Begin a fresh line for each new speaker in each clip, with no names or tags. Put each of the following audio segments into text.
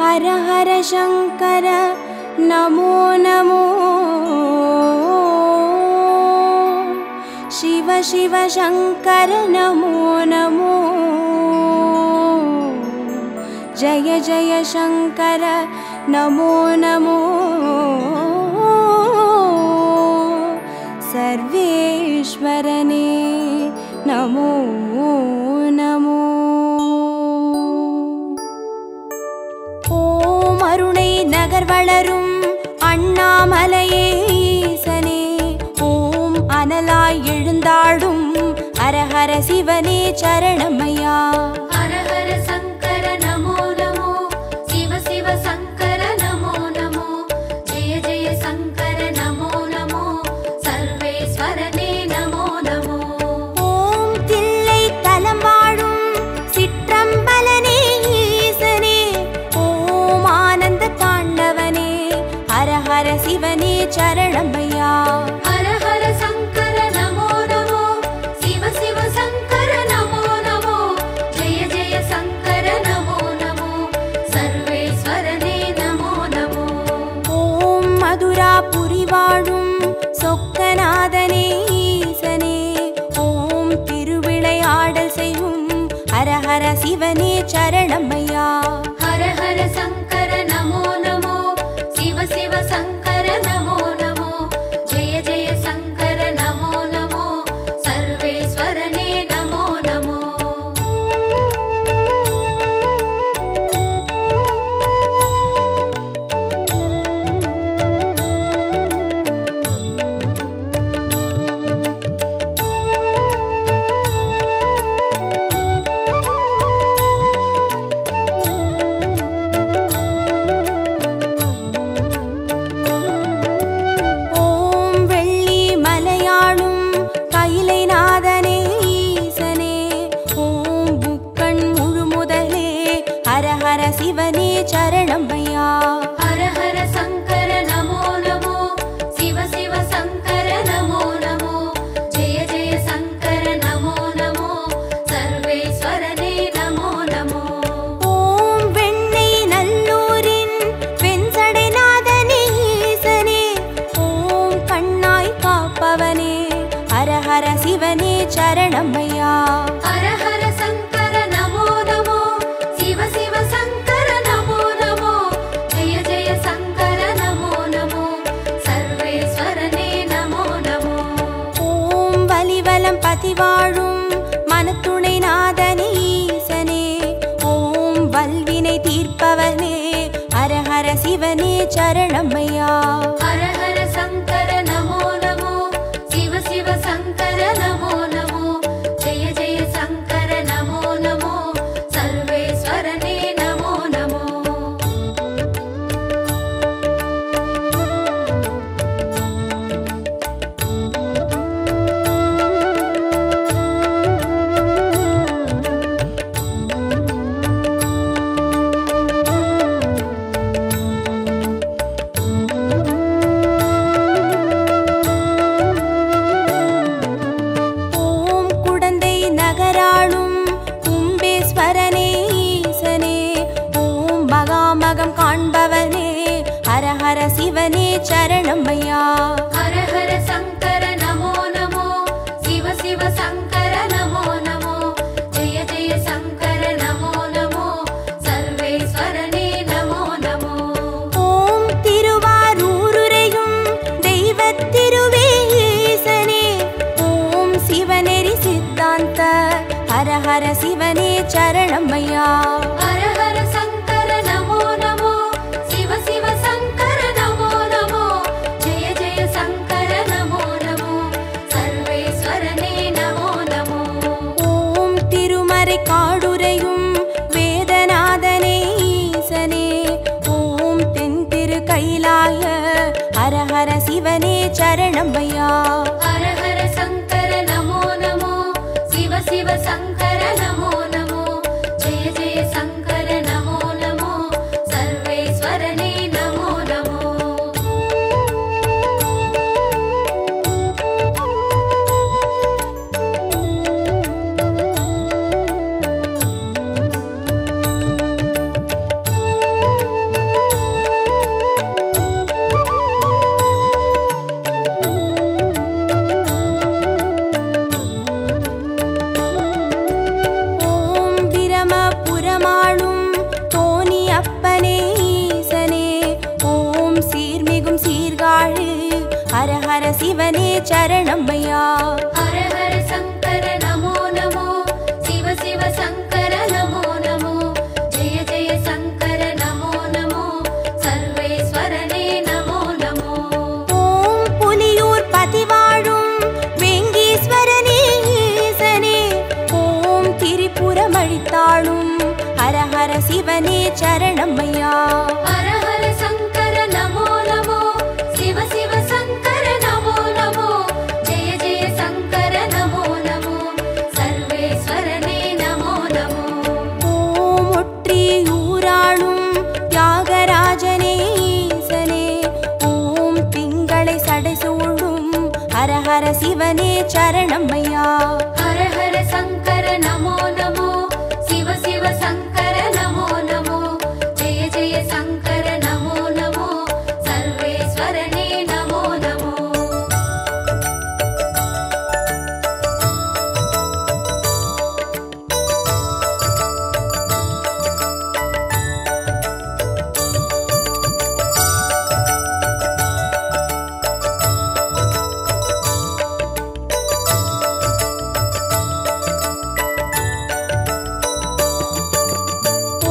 हर हर शंकर नमो नमो शिव शिव शंकर नमो नमो जय जय शंकर नमो नमो सर्वेश्वरने नमो नमो ओम अरुणै नगर वलरुम अण्णामलैये ईसने ओम अनलाय एळुंदाडुम हर हर शिवने चरणमैया
हर हर शंकर नमो नमो शिव शिव शंकर नमो नमो जय जय शंकर नमो नमो सर्वेश्वरने नमो नमो
ओम तिल्लै तलं वाळुम सिट्रंबलने ईसने ओम आनंद तांडवने हर हर शिवने चरणमैया
हर हर शंकर नमो नमो शिव शिव शंकर नमो नमो जय जय शंकर नमो नमो सर्वेश्वरने नमो नमो
ओम मधुरापुरी वाळुम சொக்கநாதனே ஈசனே ஓம் திருவிளையாடல் செய்யும் ஹர ஹர சிவனே சரணமையா
हर हर शंकर नमो नमो शिव शिव शंकर नमो नमो जय जय शंकर नमो नमो सर्वेश्वरने नमो नमो
ஓம் வெள்ளி மலையாளும் கைலைநாதனே ஈசனே ஓம் புக்கண் முழுமுதலே ஹர ஹர சிவனே சரணமையா
हर हर शंकर नमो नमो शिव शिव शंकर नमो नमो जय जय शंकर नमो नमो सर्वेश्वरने नमो नमो
ஓம் வெண்ணை நல்லூரின் வெண்சடைநாதனே ஈசனே ஓம் கண்ணாய் காப்பவனே ஹர ஹர சிவனே சரணமையா
हर हर शंकर नमो नमो शिव शिव शंकर नमो नमो जय जय शंकर नमो नमो सर्वेश्वरने नमो नमो
ஓம் வலிவலம் பதிவாழும் மனத்துணை நாதனே ஈசனே ஓம் வல்வினை தீர்ப்பவனே ஹர ஹர சிவனே சரணமையா
हर हर शंकर नमो नमो शिव शिव शंकर नमो नमो जय जय शंकर नमो नमो सर्वेश्वरने नमो नमो
ஓம் குடந்தை நகராளும் கும்பேஸ்வரனே ஈசனே ஓம் மகாமகம் காண்பவனே ஹர ஹர சிவனே சரணமையா
हर हर शंकर नमो नमो शिव शिव शंकर नमो नमो जय जय शंकर नमो नमो सर्वेश्वरने नमो नमो
ஓம் திருவாரூருரையும் தெய்வத் திருவே ஈசனே ஓம் சிவநெறி சித்தாந்த ஹர ஹர சிவனே சரணமையா
हर हर शंकर नमो नमो शिव शिव शंकर नमो नमो जय जय शंकर नमो नमो सर्वेश्वरने नमो नमो
ஓம் திருமறை காடுரையும் வேதநாதனே ஈசனே ஓம் தென் திரு கைலாய ஹர ஹர சிவனே சரணமையா
हर हर शंकर नमो नमो शिव शिव शंकर नमो नमो जय जय शंकर नमो
சரணமையா.
ஹர ஹர சங்கர நமோ நமோ, சிவ சிவ சங்கர நமோ நமோ, ஜெய ஜெய சங்கர நமோ நமோ, சர்வேஸ்வரனே நமோ நமோ.
ஓம் புலியூர் பதிவாழும் வேங்கீஸ்வரனே ஈசனே, ஓம் திரிபுரம் அழித்தாளும் ஹர ஹர சிவனே சரணமையா.
ஹர ஹர சங்கர நமோ நமோ, சிவ சிவ சங்கர நமோ நமோ, ஜெய ஜெய சங்கர நமோ நமோ, சர்வேஸ்வரனே நமோ நமோ.
ஓம் ஒற்றியூராளும் தியாகராஜனே ஈசனே, ஓம் திங்களை சடைசூழும் ஹர ஹர சிவனே சரணமையா.
ஹர ஹர சங்கர நமோ நமோ, சிவ சிவ சங்கர நமோ நமோ, ஜெய ஜெய சங்கர நமோ நமோ, சர்வேஸ்வரனே நமோ நமோ.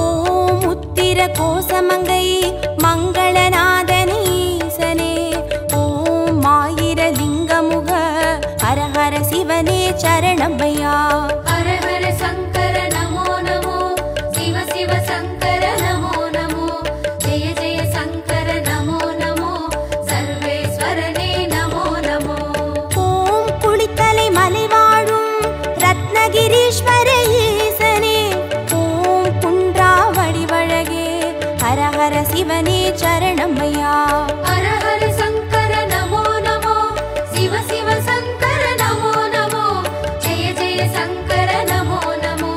ஓம் உத்திர கோசமங்கை மங்களநாதனே ஈசனே, ஓம் ஆயிரலிங்கமுக ஹர ஹர சிவனே சரணமையா.
ஹர ஹர சங்கர நமோ நமோ, சிவ சிவ சங்கர நமோ நமோ, ஜெய ஜெய சங்கர நமோ நமோ, சர்வேஸ்வரனே நமோ நமோ.
ஓம் குளித்தலை மலை வாழும் ரத்னகிரீஸ்வர ஈசனே, ஓம் குன்றா வடிவழகே ஹர ஹர சிவனே சரணமையா.
ஹர ஹர சங்கர நமோ நமோ, சிவ சிவ சங்கர நமோ நமோ, ஜெய ஜெய சங்கர நமோ நமோ,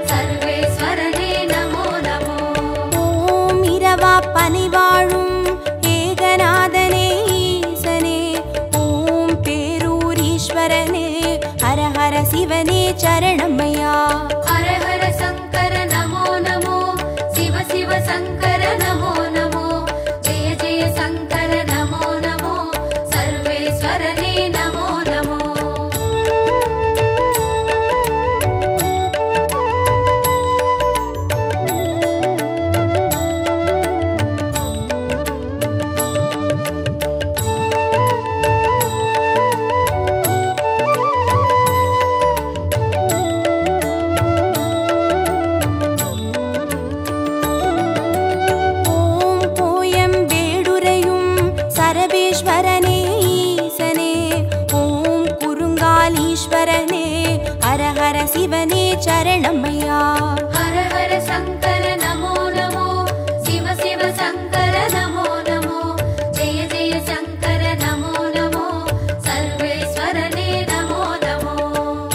சர்வேஸ்வரனே நமோ நமோ.
ஓம் இரவா பனி வாழும் ஏகநாதனே ஈசனே, ஓம் பேரூரீஸ்வரனே ஹர ஹர சிவனே சரணமையா.
ஹர ஹர சங்கர நமோ நமோ, சிவ சிவ சங்கர நமோ நமோ, ஜெய ஜெய சங்கர நமோ நமோ, சர்வேஸ்வரனே நமோ நமோ.
ஓம் கோயம் வேடுரையும் சரபேஸ்வரனே ஈசனே, ஓம் குறுங்காலீஸ்வரனே ஹர ஹர சிவனே சரணமையா.
ஹர ஹர சங்கர நமோ நமோ, சிவ சிவ சங்கர நமோ நமோ, ஜெய ஜெய சங்கர நமோ நமோ, சர்வேஸ்வரனே நமோ நமோ.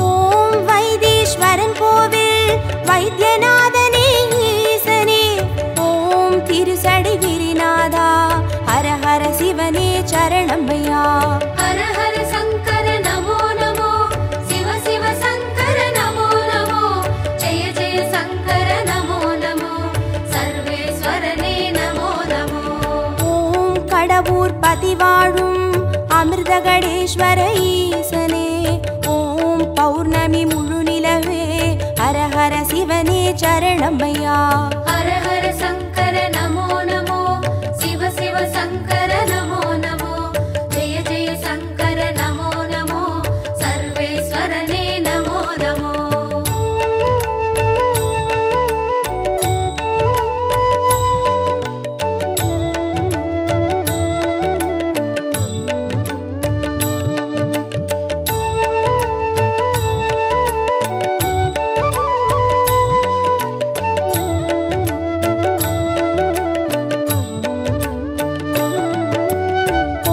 ஓம் வைத்தீஸ்வரன் கோவில் வைத்தியநாதனே ஈசனே, ஓம் திருசடை கிரிநாதா ஹர ஹர சிவனே சரணமையா.
ஹர ஹர சங்கர நமோ நமோ, சிவ சிவ சங்கர நமோ நமோ, ஜெய ஜெய சங்கர நமோ நமோ, சர்வேஸ்வரனே நமோ நமோ.
ஓம் கடவுர் பதிவாழும் அமிர்தகடேஸ்வர ஈசனே, ஓம் பௌர்ணமி முழு நிலவே ஹர ஹர சிவனே சரணமையா.
ஹர ஹர சங்கர நமோ நமோ, சிவ சிவ சங்கர நமோ நமோ, ஜெய ஜெய சங்கர நமோ நமோ, சர்வேஸ்வரனே நமோ நமோ.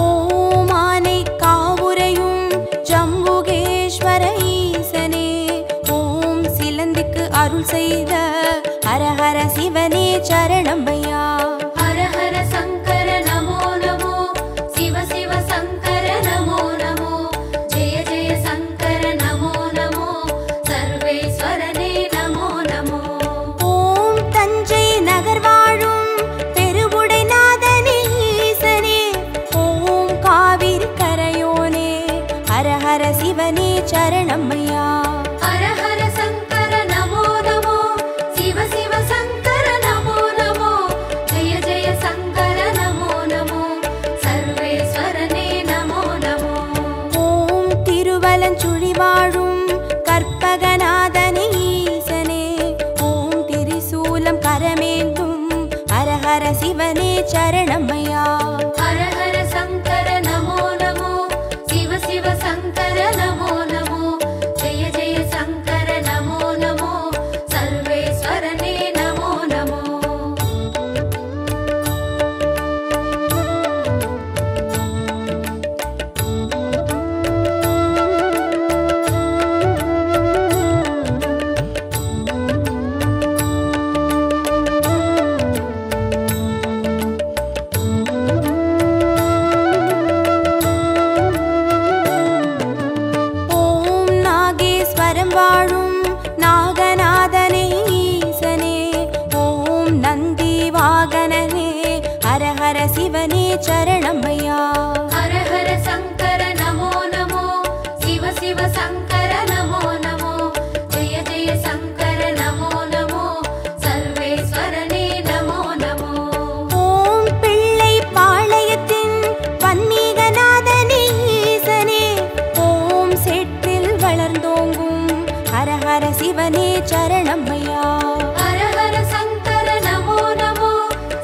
ஓம் ஆனை காவுரையும் ஜம்புகேஸ்வர ஈசனே, ஓம் சிலந்திக்கு அருள் செய்த ஹர ஹர சிவனே சரணமையா.
ஹர ஹர சங்கர நமோ நமோ, சிவ சிவ சங்கர நமோ நமோ, ஜெய ஜெய சங்கர நமோ நமோ, சர்வேஸ்வரனே நமோ நமோ.
ஓம் தஞ்சை நகர் வாழும் பெருவுடைநாதனே ஈசனே, ஓம் காவிரி கரையோனே ஹர சரணமையா.
ஹர ஹர சங்கர நமோ நமோ, சிவ சிவ சங்கர நமோ நமோ, ஜெய ஜெய சங்கர நமோ நமோ, சர்வேஸ்வரனே நமோ நமோ.
வாழும் நாகநாதனே ஈசனே, ஓம் நந்தி வாகனனே, ஹர ஹர சிவனே சரணமையா.
ஹர ஹர சங்கர நமோ நமோ, சிவ சிவ சங்கர நமோ நமோ, ஜெய ஜெய சங்கர நமோ நமோ, சர்வேஸ்வரனே நமோ நமோ.
ஓம் பிள்ளை பாளையத்தின் பன்மீகநாதனே ஈசனே, ஓம் செட்டில் வளர்ந்தோங்கும் ஹர ஹர சிவனே சரணமையா.
ஹர ஹர சங்கர நமோ நமோ,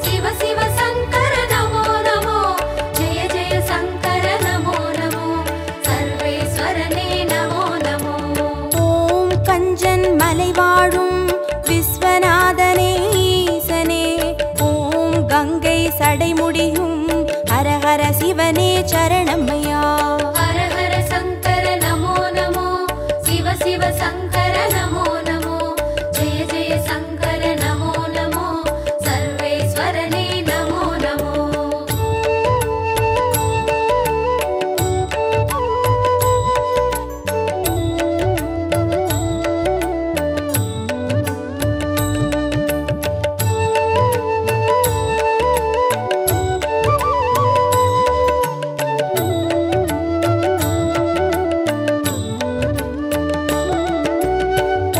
சிவ சிவ சங்கர நமோ நமோ, ஜெய ஜெய சங்கர நமோ நமோ, சர்வேஸ்வரனே நமோ நமோ.
ஓம் கஞ்சன் மலை வாழும் விஸ்வநாதனே ஈசனே, ஓம் கங்கை சடைமுடியும் ஹர ஹர சிவனே சரணமையா.
ஹர ஹர சங்கர நமோ நமோ, சிவ சிவ சங்கர நமோ நமோ, ஜெய ஜெய சங்கர நமோ நமோ, சர்வேஸ்வரனே நமோ நமோ.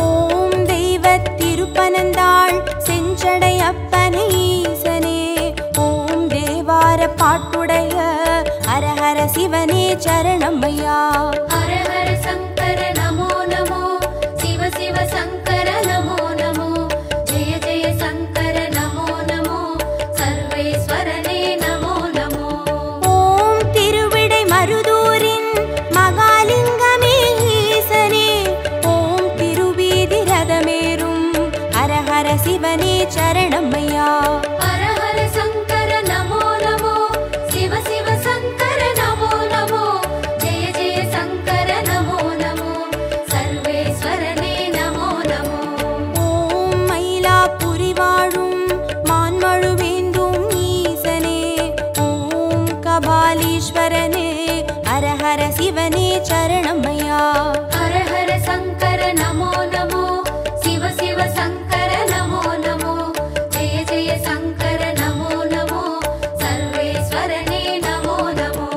ஓம் தெய்வத் திருப்பனந்தாள் செஞ்சடை அப்பனே ஈசனே, ஓம் தேவார பாட்டுடைய ஹர ஹர சிவனே சரணமையா.
ஹர ஹர சங்கர நமோ நமோ, சிவ சிவ சங்கர நமோ நமோ, ஜெய ஜெய சங்கர நமோ நமோ, சர்வேஸ்வரனே நமோ நமோ.
ஓம் திருவிடை மருதூரின் மகாலிங்கமே ஈசனே, ஓம் திருவீதி ரதமேறும் ஹர ஹர சிவனே சரணமையா.
ஹர ஹர சங்கர நமோ நமோ, சிவ சிவ சங்கர நமோ நமோ, ஜெய ஜெய சங்கர நமோ நமோ, சர்வேஸ்வரனே நமோ நமோ.
ஓம் மயிலாப்புரி வாழும் மான்மழுவேந்தும் ஈசனே, ஓம் கபாலீஸ்வரனே ஹர ஹர சிவனே சரணமையா.
ஹர ஹர சங்கர நமோ நமோ, சிவ சிவ சங்கர நமோ நமோ, ஜெய ஜெய சங்கர நமோ நமோ, சர்வேஸ்வரனே நமோ நமோ.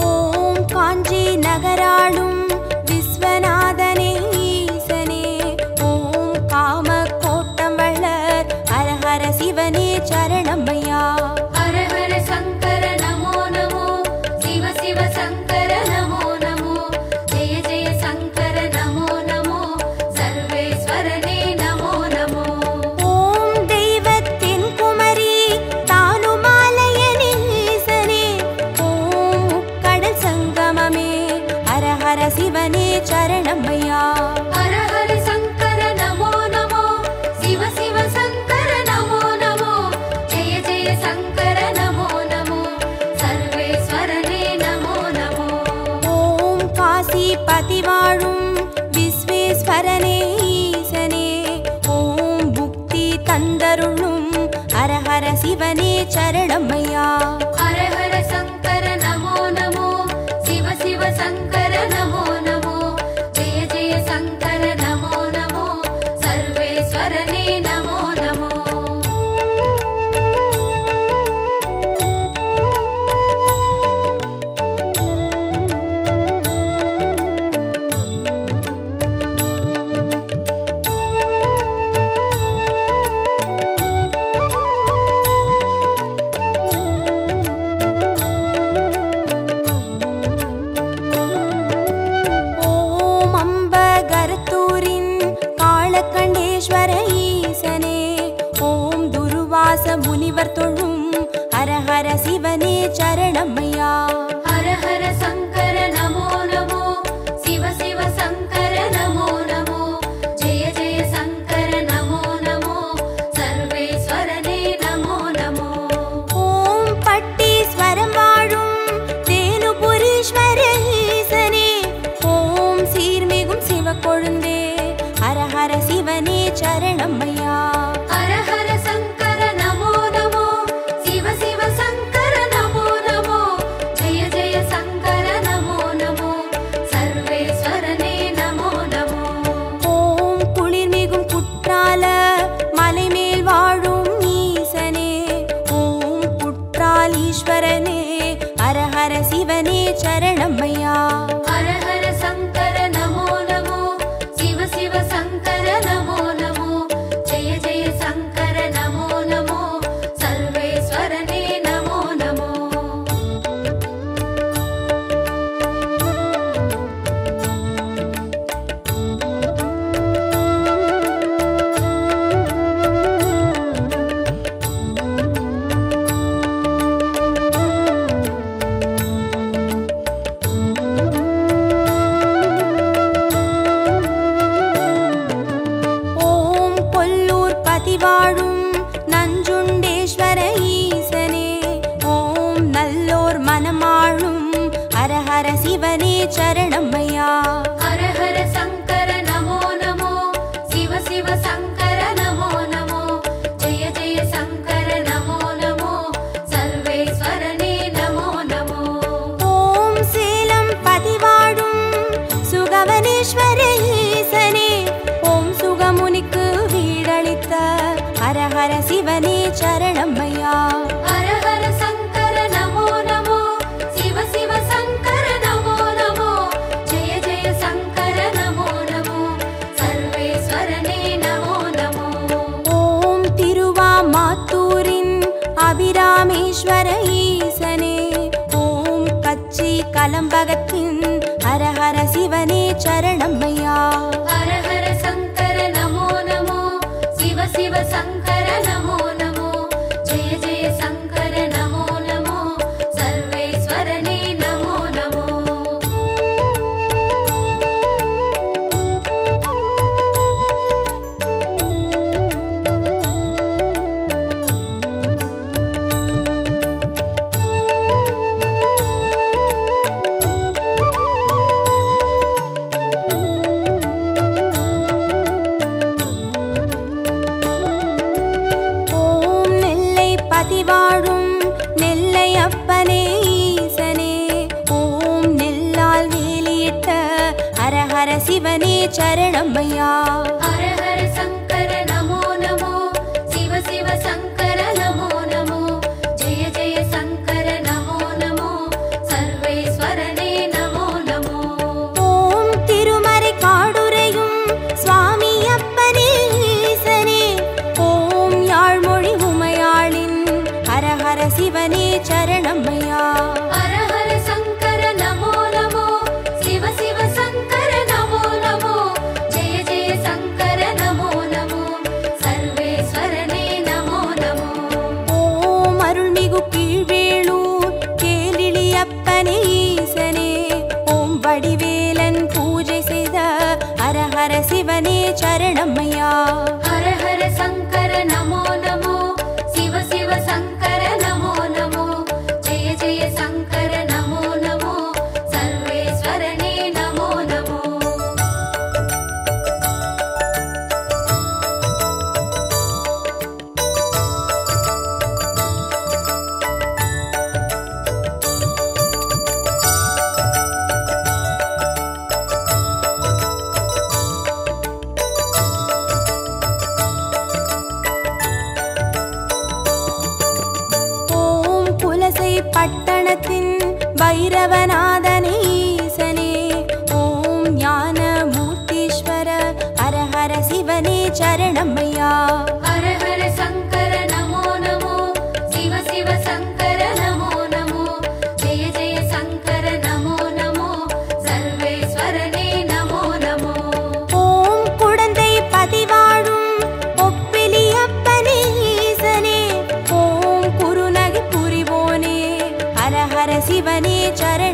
ஓம் காஞ்சி நகராளும் விஸ்வநாதனே ஈசனே, ஓம் காம கோட்டம் வளர் ஹர ஹர சிவனே சரணமையா.
ஹர ஹர சங்கர நமோ நமோ, சிவ சிவ சங்கர நமோ நமோ, ஜெய ஜெய சங்கர நமோ நமோ, சர்வேஸ்வரனே நமோ நமோ.
ஓம் தெய்வத்தின் குமரி தானுமாலயனே ஈசனே, ஓம் கடல் சங்கமமே ஹர ஹர சிவனே சரணமையா.
ஹர ஹர சங்கர நமோ நமோ, சிவ சிவ சங்கர நமோ நமோ, ஜெய ஜெய சங்கர நமோ நமோ, சர்வேஸ்வரனே நமோ நமோ.
ஓம் காசி பதி வாழும் விஸ்வேஸ்வரனே ஈசனே, ஓம் புக்தி தந்தருளும் ஹர ஹர சிவனே சரணமையா.
ஹர ஹர சங்கர நமோ நமோ, சிவ சிவ சங்கர நமோ நமோ, ஜெய ஜெய சங்கர நமோ நமோ, சர்வேஸ்வரனே நமோ நமோ.
சரணமையா.
ஹர ஹர சங்கர நமோ நமோ, சிவ சிவ சங்கர நமோ நமோ, ஜெய ஜெய சங்கர நமோ நமோ, சர்வேஸ்வரனே நமோ நமோ.
ஓம் பட்டீஸ்வரம் வாழும் தேனுபுரீஸ்வர ஈசனே, ஓம் சீர்மிகும் சிவக்கொழுந்தே, ஹர ஹர சிவனே சரணமையா.
ஹர ஹர சங்கர நமோ நமோ, சிவ சிவ சங்கர நமோ நமோ, ஜெய ஜெய சங்கர நமோ நமோ, சர்வேஸ்வரனே நமோ நமோ.
ஓம் குளிர்மிகும் குற்றால மலைமேல் வாழும் ஈசனே, ஓம் குற்றாலீஸ்வரனே, ஹர ஹர சிவனே சரணமையா.
ஹர ஹர சங்கர நமோ நமோ, சிவ சிவ சங்கர நமோ நமோ, ஜெய ஜெய சங்கர நமோ நமோ, சர்வேஸ்வரனே நமோ நமோ.
ஓம் கொல்லூர் பதிவாழும் நஞ்சுண்டேஸ்வர ஈசனே, ஓம் நல்லோர் மனமாளும் ஹர ஹர சிவனே சரணமையா.
ஹர ஹர சங்கர நமோ நமோ, சிவ சிவ சங்கர நமோ நமோ, ஜெய ஜெய சங்கர நமோ நமோ, சர்வேஸ்வரனே நமோ நமோ.
ஓம் சேலம் பதிவாழும் சுகவனேஸ்வர ஈசனே, ஓம் சுகமுனிக்கு வீடளித்த ஹர ஹர சிவனே சரணமையா.
ஹர ஹர சங்கர நமோ நமோ, சிவ சிவ சங்கர நமோ நமோ, ஜெய ஜெய சங்கர நமோ நமோ, சர்வேஸ்வரனே நமோ நமோ.
ஓம் திருவாமாத்தூரின் அபிராமேஸ்வர ஈசனே, ஓம் கச்சி கலம்பகத்தின் ஹர ஹர சிவனே சரணமையா.
ஹர ஹர சங்கர நமோ நமோ, சிவ சிவ சங்கர நமோ நமோ, ஜெய ஜெய சங்கர நமோ நமோ, சர்வேஸ்வரனே நமோ நமோ.
ஓம் நெல்லை பதிவாழும் நெல்லை அப்பனே ஈசனே, ஓம் நெல்லால் வேலியிட்ட ஹர ஹர சிவனே சரணமையா.
ஹர ஹர சங்கர நமோ நமோ, சிவ சிவ சங்கர நமோ நமோ, ஜெய ஜெய சங்கர நமோ நமோ, சர்வேஸ்வரனே நமோ நமோ.
ஓம் திருமறை காடுரையும் சுவாமி அப்பனே ஈசனே, ஓம் யாழ்மொழி உமையாளின் ஹர ஹர சிவனே சரணமையா.
ஹர ஹர சங்கர நமோ நமோ, சிவ சிவ சங்கர நமோ நமோ, ஜெய ஜெய சங்கர நமோ நமோ, சர்வேஸ்வரனே நமோ நமோ.
ஓம் அருள்மிகு கீழ்வேளூர் கேளிழி அப்பனே ஈசனே, ஓம் வடிவேலன் பூஜை செய்த ஹர ஹர சிவனே சரணமையா.
ஹர ஹர சங்கர நமோ நமோ, சிவ சிவ சங்கர நமோ நமோ, ஜெய ஜெய சங்கர நமோ நமோ, சர்வேஸ்வரனே நமோ நமோ.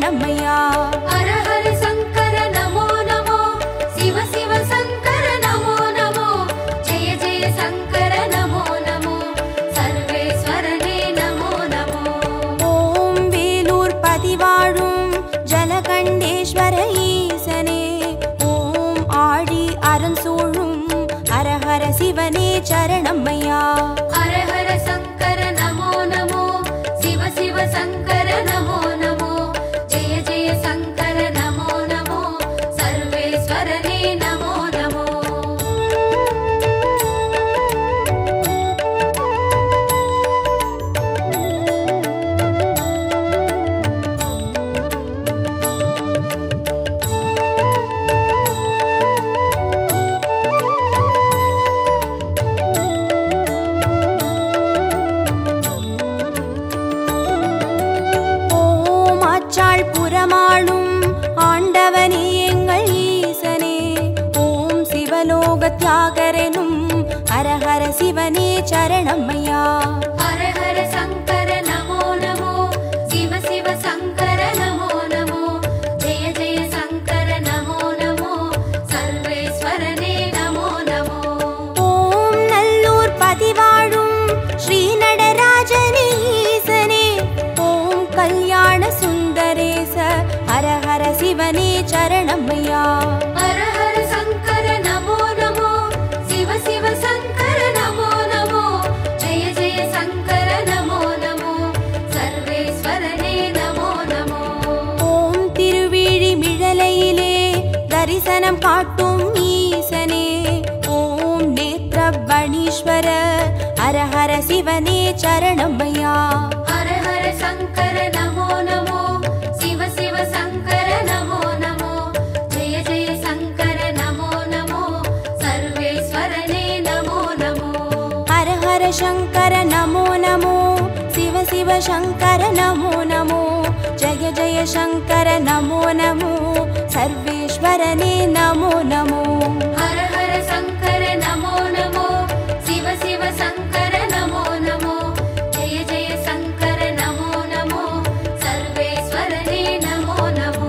சரணமையா.
ஹர ஹர சங்கர நமோ நமோ, சிவ சிவ சங்கர நமோ நமோ, ஜெய ஜெய சங்கர நமோ நமோ, சர்வேஸ்வரனே நமோ நமோ.
ஓம் வேலூர் பதிவாழும் ஜலகண்டேஸ்வர ஈசனே, ஓம் ஆழி அரண் சூழும் ஹரஹர சிவனே சரணமையா.
ஹர ஹர சங்கர நமோ நமோ, சிவ சிவ சங்கர நமோ நமோ, ஜெய ஜெய சங்கர நமோ நமோ, சர்வேஸ்வரனே நமோ நமோ.
ஓம் ஆச்சாள் புறமாளும் ஆண்டவனே எங்கள் ஈசனே, ஓம் சிவலோக தியாகரனும் ஹரஹர சிவனே சரணமையா.
ஹர ஹர சங்கர நமோ நமோ, சிவ சிவ சங்கர நமோ நமோ, ஜெய ஜெய சங்கர நமோ நமோ, சர்வேஸ்வரனே நமோ நமோ.
ஓம் நல்லூர் பதிவாழும் ஸ்ரீ நடராஜனே ஈசனே, ஓம் கல்யாண சுந்தரேச ஹரஹர சிவனே சரணமையா.
ஹர ஹர சங்கர நமோ நமோ, சிவ சிவ சங்கர நமோ நமோ, ஜெய ஜெய சங்கர நமோ நமோ, சர்வேஸ்வரனே நமோ நமோ.
ஓம் திருவிழிமிழலையிலே தரிசனம் காட்டும் ஈசனே, ஓம் நேத்ரபணீஸ்வர ஹரஹர சிவனே சரணமையா.
ஹர ஹர சங்கர நமோ நமோ, சிவ சிவ சங்கர நமோ நமோ, ஜெய ஜெய சங்கர நமோ நமோ, சர்வேஸ்வரனே நமோ நமோ.
ஹர ஹர சங்கர நமோ நமோ, சிவ சிவ சங்கர நமோ நமோ, ஜய ஜய சங்கர நமோ நமோ, சர்வேஸ்வரனே நமோ நமோ.
ஹர ஹர சங்கர நமோ நமோ, சிவ சிவ சங்கர நமோ நமோ, ஜெய ஜெய சங்கர நமோ நமோ, சர்வேஸ்வரனே நமோ நமோ.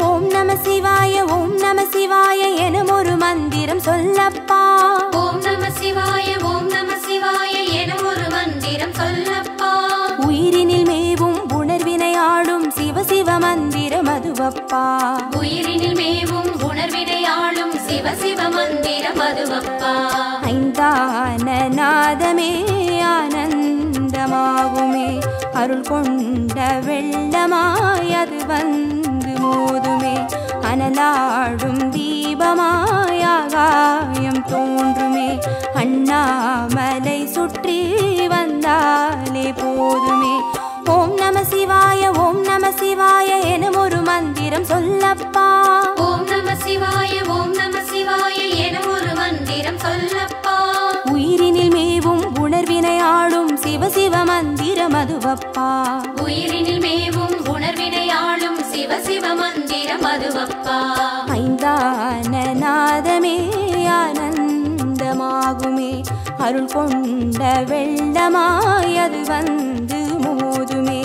ஓம் நம சிவாய ஓம் நம சிவாய எனும் ஒரு மந்திரம் சொல்லப்பா.
ஓம் நம சிவாய ஓம் நம சிவாய எனும் ஒரு மந்திரம் சொல்லப்பா.
உயிரினில் மேவும் உணர்வினை ஆளும் சிவ சிவ மந்திரம் அதுவப்பா.
உயிரினில் மேவும் உணர்வினை ஆளும் சிவ சிவ மந்திரம் அதுவப்பா.
ஐந்தான நாதமே ஆனந்தமாகுமே, அருள் கொண்ட வெள்ளமாய் அது வந்து மோதுமே, அனலாடும் தீபமாய் ஆகாயம் தோன்றுமே, அண்ணாமலை சுற்றி வந்தாலே போதுமே. ஓம் நம சிவாய ஓம் நம சிவாய எனும் ஒரு மந்திரம் சொல்லப்பா.
ஓம் நம சிவாய ஓம் நம சிவாய எனும் ஒரு மந்திரம் சொல்லப்பா.
உயிரினில் மேவும் உணர்வினை ஆளும் சிவ சிவ மந்திரம் அதுவப்பா.
உயிரினில் மேவும் உணர்வினை ஆளும் சிவ சிவ மந்திரம் அதுவப்பா.
ஐந்தான நாதமே ஆனந்தமாகுமே, அருள் கொண்ட வெள்ளமாய் அது வந்து மோதுமே,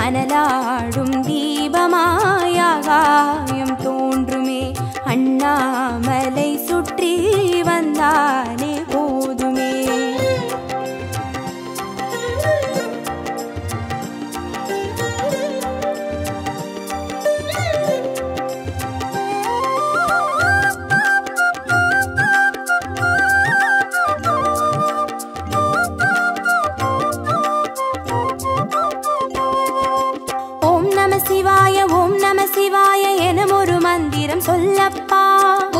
அனலாடும் தீபமாய் ஆகாயம் தோன்றுமே, அண்ணாமலை சுற்றி வந்தாலே போதுமே. ஓம் நம சிவாய ஓம் நம சிவாய எனும் ஒரு மந்திரம் சொல்லப்பா.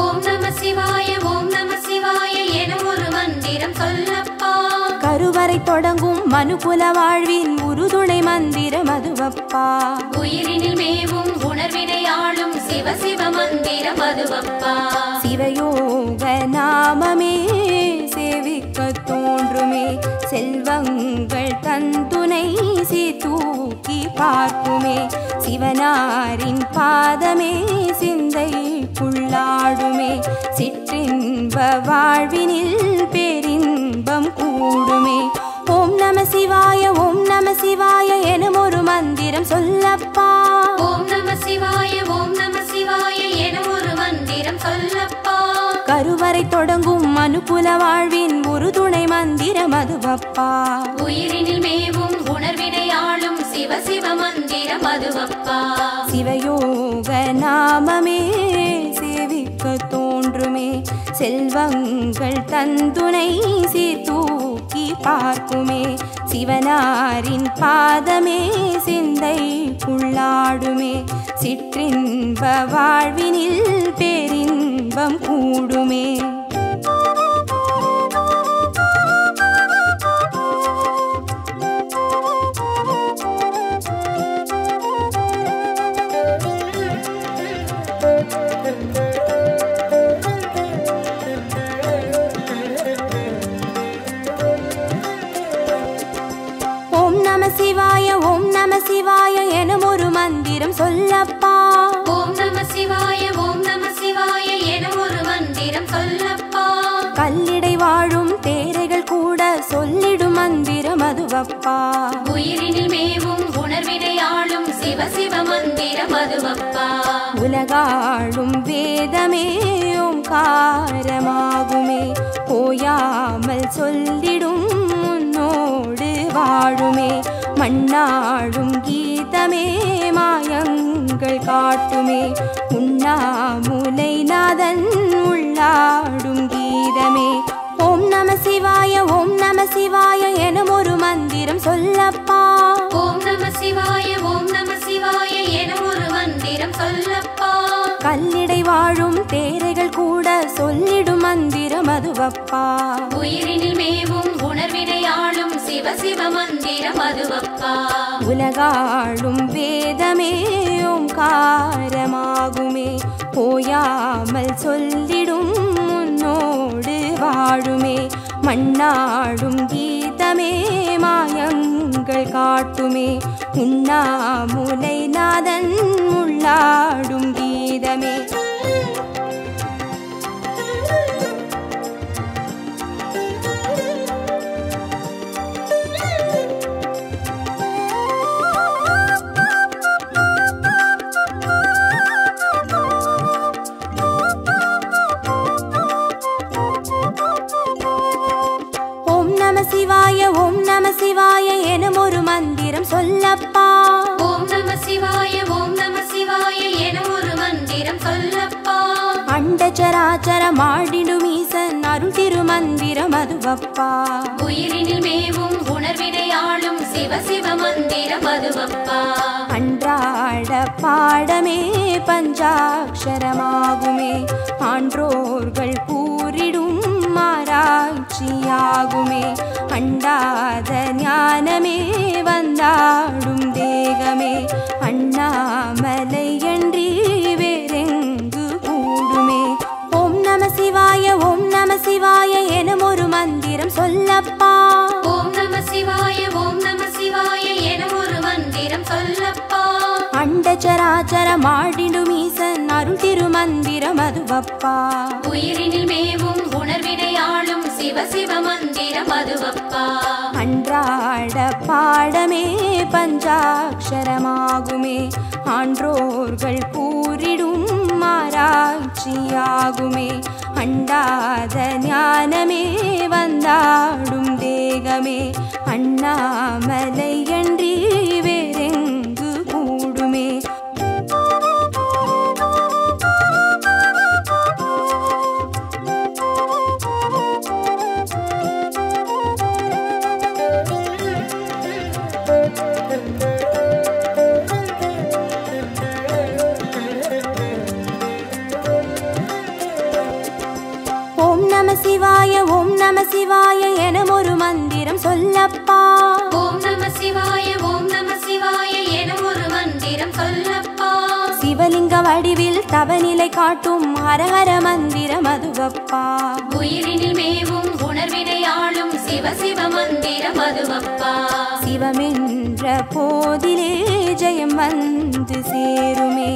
ஓம் நம சிவாய ஓம் நம சிவாய எனும் ஒரு மந்திரம் சொல்லப்பா.
கருவறை தொடங்கும் மனுகுல வாழ்வின் உறுதுணை மந்திரம் அதுவப்பா.
உயிரினில் மேவும் உணர்வினை ஆளும் சிவ சிவ மந்திரம் அதுவப்பா.
சிவயோக நாமமே சேவிக்க தோன்றுமே, செல்வங்கள் தந்துணை தூக்கி பார்க்குமே, சிவனாரின் பாதமே சிந்தைக்குள்ளாடுமே, சிற்றின்ப வாழ்வினில் பேரின்பம் கூடுமே. ஓம் நம சிவாய ஓம் நம சிவாய எனும் ஒரு மந்திரம் சொல்லப்பா.
ஓம் நம சிவாய ஓம் நம சிவாய எனும் ஒரு மந்திரம் சொல்லப்பா.
கருவறை தொடங்கும் மனுக்குல வாழ்வின் ஒரு துணை மந்திரம் அதுவப்பா.
உயிரினில் மேவும் உணர்வினை ஆளும் சிவ சிவ மந்திரம் அதுவப்பா.
சிவயோக நாமமே சேவிக்க தோன்றுமே, செல்வங்கள் தந்துணை தூக்கி பார்க்குமே, சிவனாரின் பாதமே சிந்தைக்குள்ளாடுமே, சிற்றின்ப வாழ்வினில் பேரின்பம் கூடுமே. ஓம் நம சிவாய ஓம் நம சிவாய எனும் ஒரு மந்திரம் சொல்லப்பா.
ஓம் நம சிவாய ஓம் நம சிவாய எனும் ஒரு மந்திரம் சொல்லப்பா.
கல்லிடை வாழும் தேரைகள் கூட சொல்லிடும் மந்திரம் அதுவப்பா.
உயிரினில் மேவும் உணர்வினை ஆளும் சிவ சிவ மந்திரம் அதுவப்பா.
உலகாளும் வேதமே ஓங்காரமாகுமே, ஓயாமல் சொல்லிடும் உன்னோடு வாழுமே, மண்ணாடும் கீதமே மாயங்கள் காட்டுமே, உண்ணாமுலை நாதன் உள்ளாடும் கீதமே. ஓம் நம சிவாய ஓம் நம சிவாய எனும் ஒரு மந்திரம் சொல்லப்பா.
ஓம் நம சிவாய ஓம் நம சிவாய எனும் ஒரு மந்திரம் சொல்லப்பா.
கல்லிடை வாழும் தேரைகள் கூட சொல்லிடும் மந்திரம் அதுவப்பா.
உயிரினில் மேவும் உணர்வினை ஆளும் சிவ சிவ மந்திரம் அதுவப்பா.
உலகாளும் வேதமே ஓங்காரமாகுமே, ஓயாமல் சொல்லிடும் உன்னோடு வாழுமே, மண்ணாடும் கீதமே மாயங்கள் காட்டுமே, உண்ணாமுலை நாதன் உள்ளாடும் கீதமே. ஓம் நம சிவாய ஓம் நம சிவாய எனும் ஒரு மந்திரம் சொல்லப்பா.
ஓம் நம சிவாய ஓம் நம சிவாய எனும் ஒரு மந்திரம் சொல்லப்பா.
அண்டச்சராச்சரம் ஆடிடும் ஈசன் அருள் திருமந்திரம் அதுவப்பா.
உயிரினில் மேவும் உணர்வினை ஆளும் சிவ சிவ மந்திரம் அதுவப்பா.
அன்றாட பாடமே பஞ்சாட்சரமாகுமே, ஆன்றோர்கள் கூறிடும் ஆராய்ச்சியாகுமே, அண்டாத ஞானமே வந்தாடும் தேகமே, அண்ணாமலை அன்றி வேறெங்கு கூடுமே. ஓம் நம சிவாய ஓம் நம சிவாய எனும் ஒரு மந்திரம் சொல்லப்பா.
ஓம் நம சிவாய ஓம் நம சிவாய எனும் ஒரு மந்திரம் சொல்லப்பா.
அண்டச்சராச்சரம் ஆடிடும் ஈசன் அருள் திருமந்திரம் அதுவப்பா.
உயிரினில் மேவும் உணர்வினை ஆளும் சிவ சிவ மந்திரம் அதுவப்பா.
அன்றாட பாடமே பஞ்சாட்சரமாகுமே, ஆன்றோர்கள் கூறிடும் ஆராய்ச்சியாகுமே, அண்டாத ஞானமே வந்தாடும் தேகமே, அண்ணாமலை அன்றி வேறெங்கு கூடுமே. ஓம் நம சிவாய ஓம் நம சிவாய எனும் ஒரு மந்திரம் சொல்லப்பா.
ஓம் நம சிவாய ஓம் நம சிவாய எனும் ஒரு மந்திரம் சொல்லப்பா.
சிவலிங்க வடிவில் தவநிலை காட்டும் ஹரஹர மந்திரம் அதுவப்பா
உயிரினில் மேவும் உணர்வினை ஆளும் சிவ சிவ மந்திரம் அதுவப்பா
சிவமென்ற போதிலே ஜெயம் வந்து சேருமே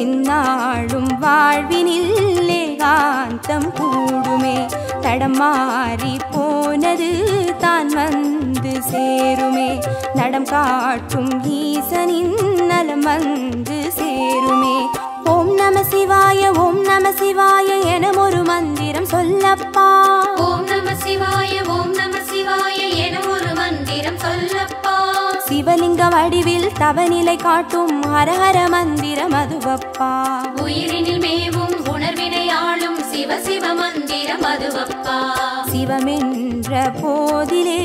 இந்நாளும் வாழ்வினில் ஏகாந்தம் கூடுமே தடம் மாறி போனது தான் வந்து சேருமே நடம் காட்டும் ஈசனின் நலம் வந்து சேருமே ஓம் நம சிவாய ஓம் நம சிவாய என ஒரு மந்திரம் சொல்லப்பா
ஓம் நம சிவாய ஓம் நம சிவாய என ஒரு மந்திரம் சொல்லப்பா
சிவலிங்க வடிவில் தவநிலை காட்டும் ஹரஹர மந்திரம் அதுவப்பா
உயிரினில் மேவும் உணர்வினை ஆளும் சிவ சிவ மந்திரம் அதுவப்பா
சிவமென்ற போதிலே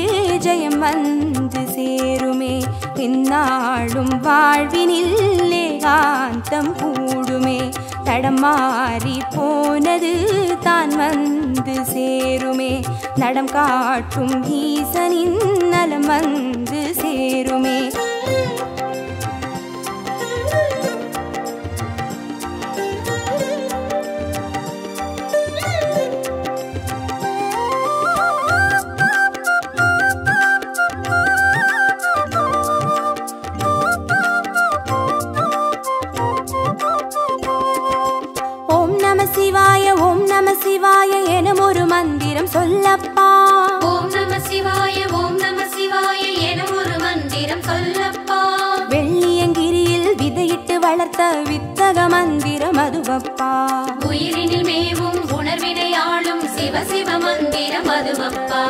ஜெயம் வந்து சேருமே இந்நாளும் வாழ்வினில் ஏகாந்தம் கூடுமே தடம் மாறி போனது தான் வந்து சேருமே நடம் காட்டும் ஈசனின் நலம் வந்து சேருமே ஓம் நம சிவாய என ஒரு மந்திரம் சொல்லப்பா
ஓம் நம சிவாய ஓம் நம சிவாய என ஒரு மந்திரம் சொல்லப்பா
வெள்ளியங்கிரியில் விதையிட்டு வளர்த்த வித்தக மந்திரம் அதுவப்பா
உயிரினில் மேவும் உணர்வினை ஆளும் சிவ சிவ மந்திரம் அதுவப்பா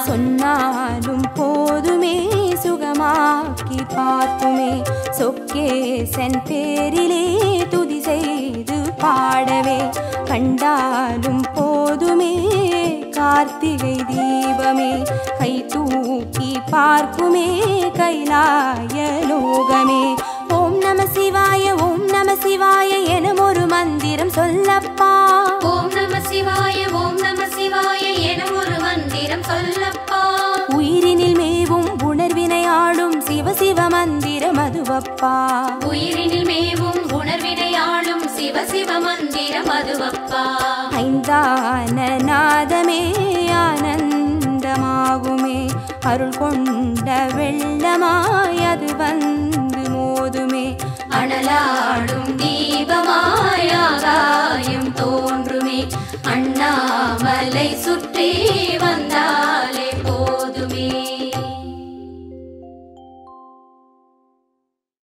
சொன்னாலும் போதுமே சுகமாக்கி பார்க்குமே சொக்கேசன் பேரிலே துதி செய்து பாடவே கண்டாலும் போதுமே கார்த்திகை தீபமே கை தூக்கி பார்க்குமே கைலாய லோகமே ஓம் நம சிவாய என ஒரு மந்திரம் சொல்லப்பா
ஓம் நம சிவாய என ஒரு மந்திரம் சொல்லப்பா
உயிரினில் மேவும் உணர்வினை ஆளும் சிவ சிவ மந்திரம் அதுவப்பா
உயிரினில் மேவும் உணர்வினை ஆளும் சிவ சிவ மந்திரம் அதுவப்பா
ஐந்தான நாதமே ஆனந்தமாகுமே அருள் கொண்ட வெள்ளமாய் அது வந்து மோதுமே
அனலாடும் தீபமாய் ஆகாயம் தோன்றுமே அண்ணாமலை சுற்றி வந்தார்